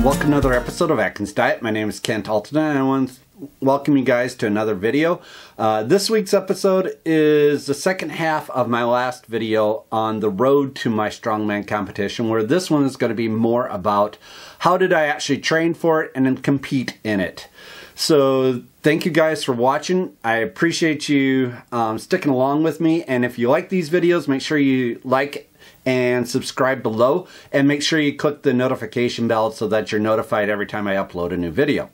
welcome to another episode of Atkins Diet. My name is Kent Alton and I want to welcome you guys to another video. This week's episode is the second half of my last video on the road to my strongman competition, where this one is going to be more about how did I actually train for it and then compete in it. So thank you guys for watching. I appreciate you sticking along with me, and if you like these videos, make sure you like and subscribe below, and make sure you click the notification bell so that you're notified every time I upload a new video.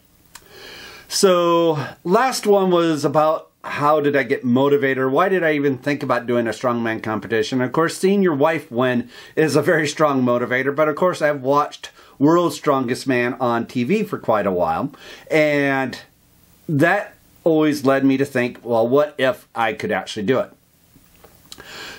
So last one was about how did I get motivated, or why did I even think about doing a strongman competition. Of course, seeing your wife win is a very strong motivator, but of course I've watched World's Strongest Man on TV for quite a while, and that always led me to think, well, what if I could actually do it?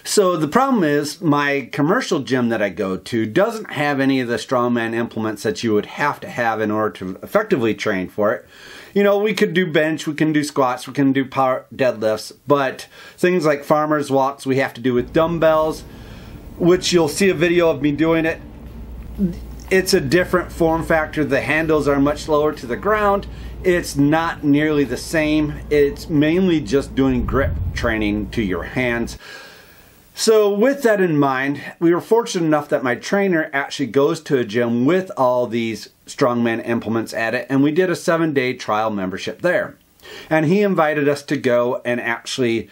So the problem is my commercial gym that I go to doesn't have any of the strongman implements that you would have to have in order to effectively train for it. You know, we could do bench, we can do squats, we can do power deadlifts, but things like farmer's walks we have to do with dumbbells, which you'll see a video of me doing it. It's a different form factor. The handles are much lower to the ground. It's not nearly the same. It's mainly just doing grip training to your hands. So with that in mind, we were fortunate enough that my trainer actually goes to a gym with all these strongman implements at it, and we did a 7-day trial membership there. And he invited us to go and actually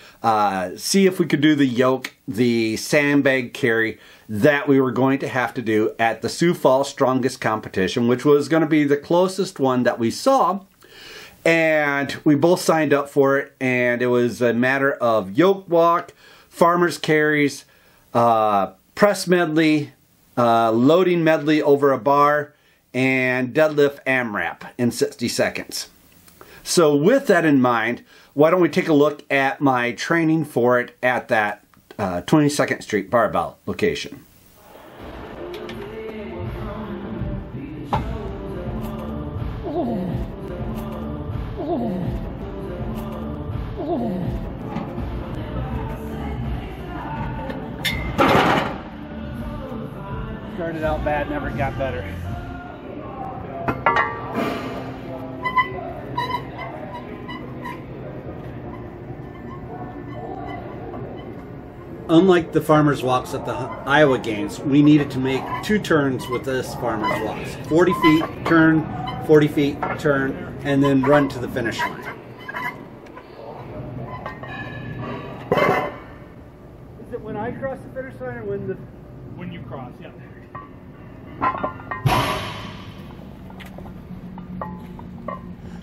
see if we could do the yoke, the sandbag carry that we were going to have to do at the Sioux Falls Strongest competition, which was going to be the closest one that we saw. And we both signed up for it, and it was a matter of yoke walk, farmer's carries, press medley, loading medley over a bar, and deadlift AMRAP in 60 seconds. So with that in mind, why don't we take a look at my training for it at that 22nd Street barbell location. Started out bad, never got better. Unlike the farmer's walks at the Iowa Games, we needed to make 2 turns with this farmer's walks. 40 feet, turn, 40 feet, turn, and then run to the finish line. Is it when I cross the finish line or when you cross? Yeah.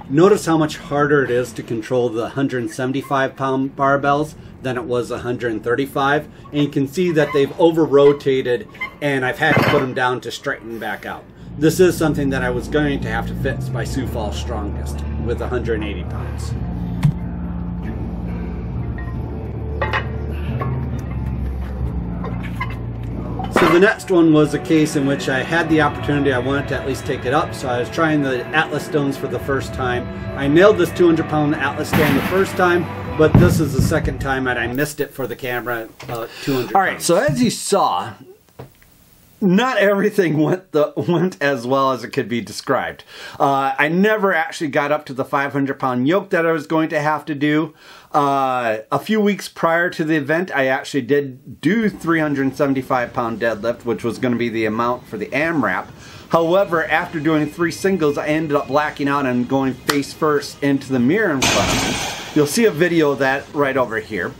Notice how much harder it is to control the 175-pound barbells than it was 135, and you can see that they've over-rotated and I've had to put them down to straighten back out. This is something that I was going to have to fix by Sioux Falls Strongest with 180 pounds. So the next one was a case in which I had the opportunity, I wanted to at least take it up, so I was trying the Atlas stones for the first time. I nailed this 200-pound Atlas stand the first time, but this is the second time and I missed it for the camera, 200 pounds. All right, so as you saw, not everything went as well as it could be described. I never actually got up to the 500-pound yoke that I was going to have to do. A few weeks prior to the event, I actually did do 375-pound deadlift, which was going to be the amount for the AMRAP. However, after doing 3 singles, I ended up blacking out and going face first into the mirror in front of me. You'll see a video of that right over here.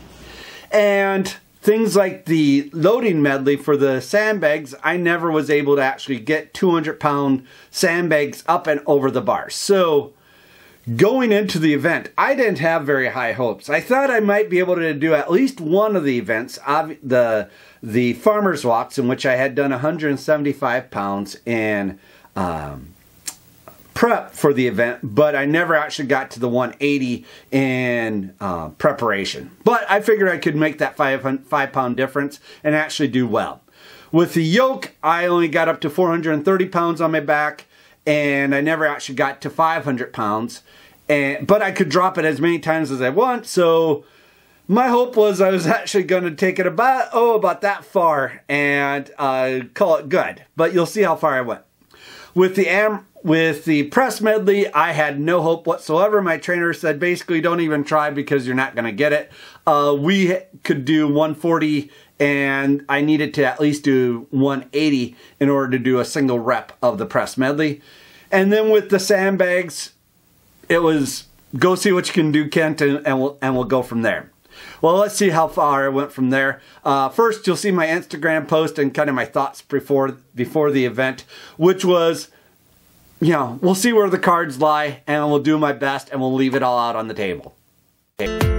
And things like the loading medley for the sandbags, I never was able to actually get 200-pound sandbags up and over the bar. So going into the event, I didn't have very high hopes. I thought I might be able to do at least one of the events, the farmer's walks, in which I had done 175 pounds in prep for the event, but I never actually got to the 180 in preparation. But I figured I could make that 5-pound difference and actually do well. With the yoke, I only got up to 430 pounds on my back, and I never actually got to 500 pounds. But I could drop it as many times as I want, so my hope was I was actually going to take it about that far and call it good. But you'll see how far I went. With the press medley, I had no hope whatsoever. My trainer said basically don't even try because you're not going to get it. We could do 140 and I needed to at least do 180 in order to do a single rep of the press medley. And then with the sandbags, it was go see what you can do, Kent, and we'll go from there. Well, let's see how far I went from there. First, you'll see my Instagram post and kind of my thoughts before the event, which was, you know, we'll see where the cards lie, and we'll do my best, and we'll leave it all out on the table. Okay.